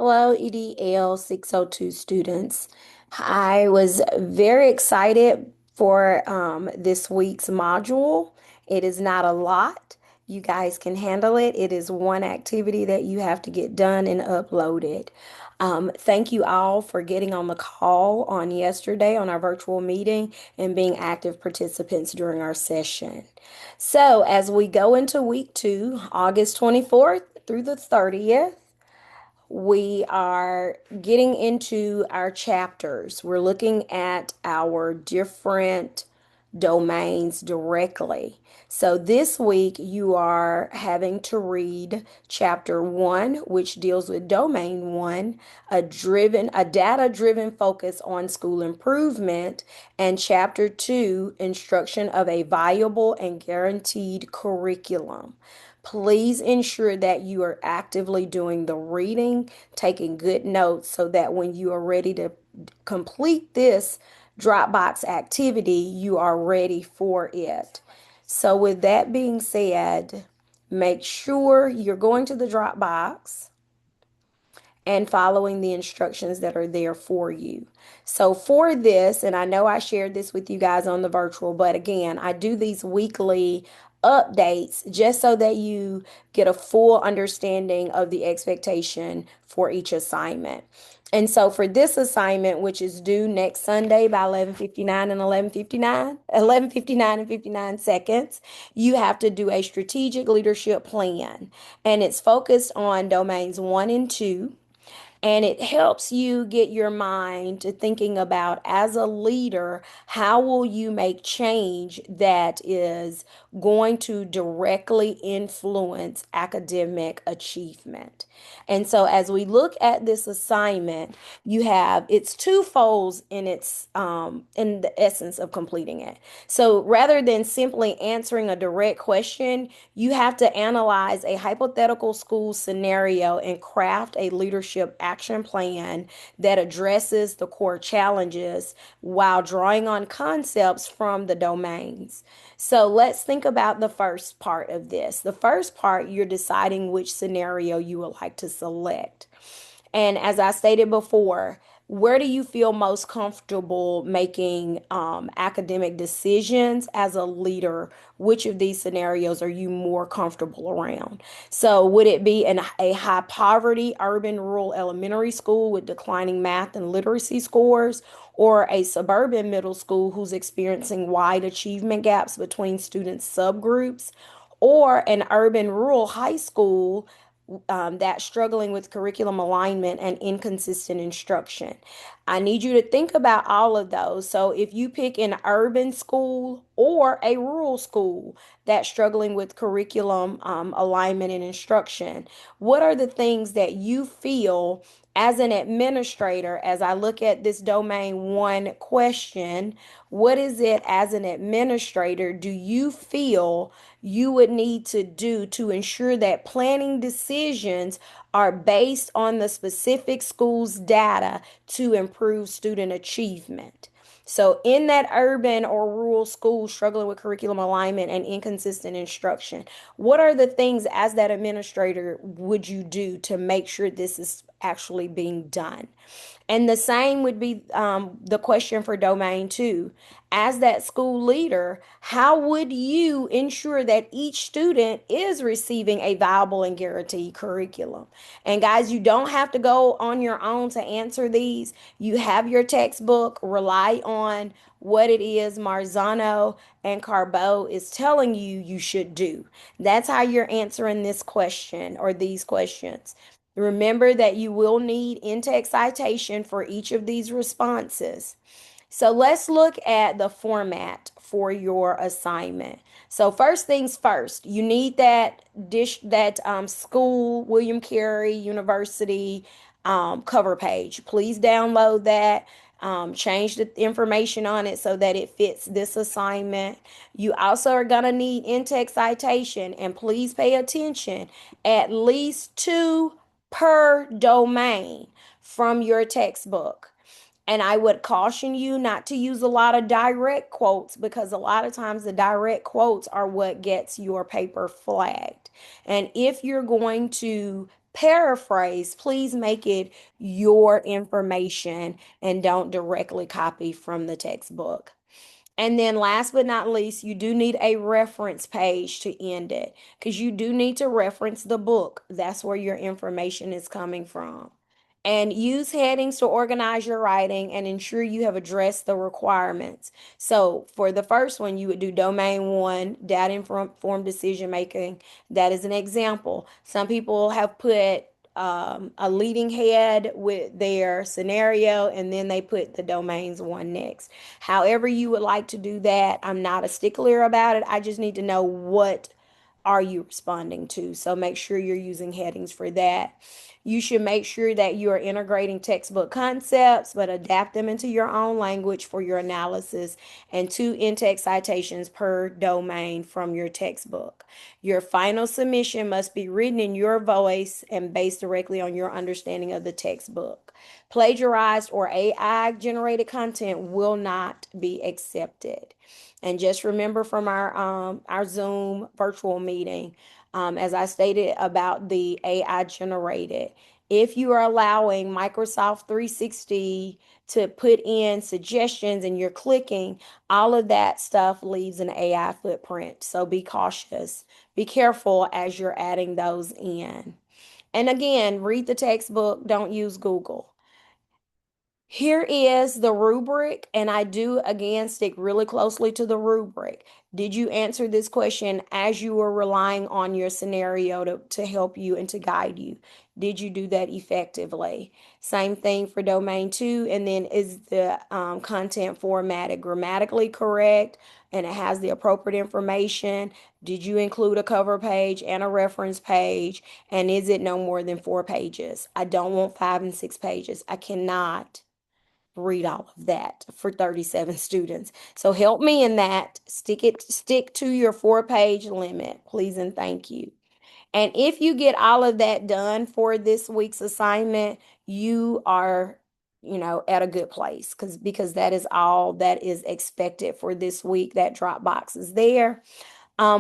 Hello, EDL 602 students. I was very excited for this week's module. It is not a lot. You guys can handle it. It is one activity that you have to get done and uploaded. Thank you all for getting on the call on yesterday on our virtual meeting and being active participants during our session. So, as we go into week two, August 24th through the 30th, we are getting into our chapters. We're looking at our different domains directly. So this week you are having to read chapter 1, which deals with domain 1, a data-driven focus on school improvement, and chapter 2, instruction of a viable and guaranteed curriculum. Please ensure that you are actively doing the reading, taking good notes so that when you are ready to complete this Dropbox activity, you are ready for it. So, with that being said, make sure you're going to the Dropbox and following the instructions that are there for you. So, for this, and I know I shared this with you guys on the virtual, but again, I do these weekly updates just so that you get a full understanding of the expectation for each assignment. And so for this assignment, which is due next Sunday by 11:59 and 11:59 and 59 seconds, you have to do a strategic leadership plan. And it's focused on domains 1 and 2, and it helps you get your mind to thinking about, as a leader, how will you make change that is going to directly influence academic achievement. And so as we look at this assignment, you have it's two folds in the essence of completing it. So rather than simply answering a direct question, you have to analyze a hypothetical school scenario and craft a leadership action plan that addresses the core challenges while drawing on concepts from the domains. So let's think about the first part of this. The first part, you're deciding which scenario you would like to select. And as I stated before, where do you feel most comfortable making academic decisions as a leader? Which of these scenarios are you more comfortable around? So, would it be a high poverty urban rural elementary school with declining math and literacy scores, or a suburban middle school who's experiencing wide achievement gaps between student subgroups, or an urban rural high school that's struggling with curriculum alignment and inconsistent instruction? I need you to think about all of those. So, if you pick an urban school or a rural school that's struggling with curriculum alignment and instruction, what are the things that you feel as an administrator, as I look at this domain 1 question, what is it as an administrator do you feel you would need to do to ensure that planning decisions are based on the specific school's data to improve student achievement? So, in that urban or rural school struggling with curriculum alignment and inconsistent instruction, what are the things as that administrator would you do to make sure this is actually being done? And the same would be the question for domain 2. As that school leader, how would you ensure that each student is receiving a viable and guaranteed curriculum? And guys, you don't have to go on your own to answer these. You have your textbook, rely on what it is Marzano and Carbo is telling you you should do. That's how you're answering this question or these questions. Remember that you will need in-text citation for each of these responses. So let's look at the format for your assignment. So first things first, you need that school, William Carey University cover page. Please download that. Change the information on it so that it fits this assignment. You also are going to need in-text citation, and please pay attention. At least two per domain from your textbook. And I would caution you not to use a lot of direct quotes, because a lot of times the direct quotes are what gets your paper flagged. And if you're going to paraphrase. Please make it your information and don't directly copy from the textbook. And then last but not least, you do need a reference page to end it because you do need to reference the book. That's where your information is coming from. And use headings to organize your writing and ensure you have addressed the requirements. So for the first one, you would do domain one, data informed decision making. That is an example. Some people have put a leading head with their scenario and then they put the domains one next. However you would like to do that, I'm not a stickler about it. I just need to know what are you responding to. So make sure you're using headings for that. You should make sure that you are integrating textbook concepts, but adapt them into your own language for your analysis, and 2 in-text citations per domain from your textbook. Your final submission must be written in your voice and based directly on your understanding of the textbook. Plagiarized or AI generated content will not be accepted. And just remember from our Zoom virtual meeting, as I stated about the AI generated, if you are allowing Microsoft 360 to put in suggestions and you're clicking, all of that stuff leaves an AI footprint. So be cautious. Be careful as you're adding those in. And again, read the textbook, don't use Google. Here is the rubric, and I do again stick really closely to the rubric. Did you answer this question as you were relying on your scenario to help you and to guide you? Did you do that effectively? Same thing for domain two, and then is the content formatted grammatically correct and it has the appropriate information? Did you include a cover page and a reference page? And is it no more than 4 pages? I don't want 5 and 6 pages. I cannot read all of that for 37 students. So help me in that. Stick to your 4 page limit, please and thank you. And if you get all of that done for this week's assignment, you are, at a good place because that is all that is expected for this week. That Dropbox is there.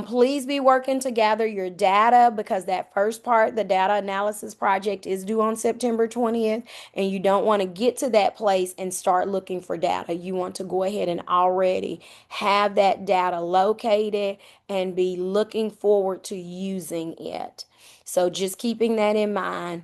Please be working to gather your data because that first part, the data analysis project, is due on September 20th, and you don't want to get to that place and start looking for data. You want to go ahead and already have that data located and be looking forward to using it. So just keeping that in mind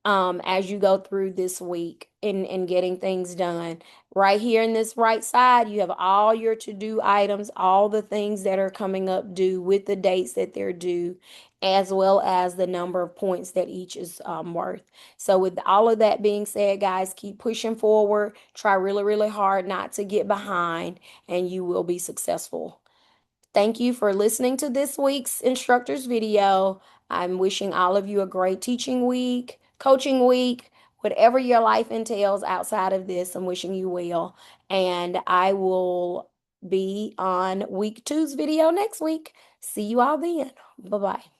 as you go through this week in getting things done. Right here in this right side, you have all your to-do items, all the things that are coming up due with the dates that they're due, as well as the number of points that each is worth. So with all of that being said, guys, keep pushing forward. Try really, really hard not to get behind, and you will be successful. Thank you for listening to this week's instructor's video. I'm wishing all of you a great teaching week, coaching week, whatever your life entails outside of this. I'm wishing you well. And I will be on week two's video next week. See you all then. Bye bye.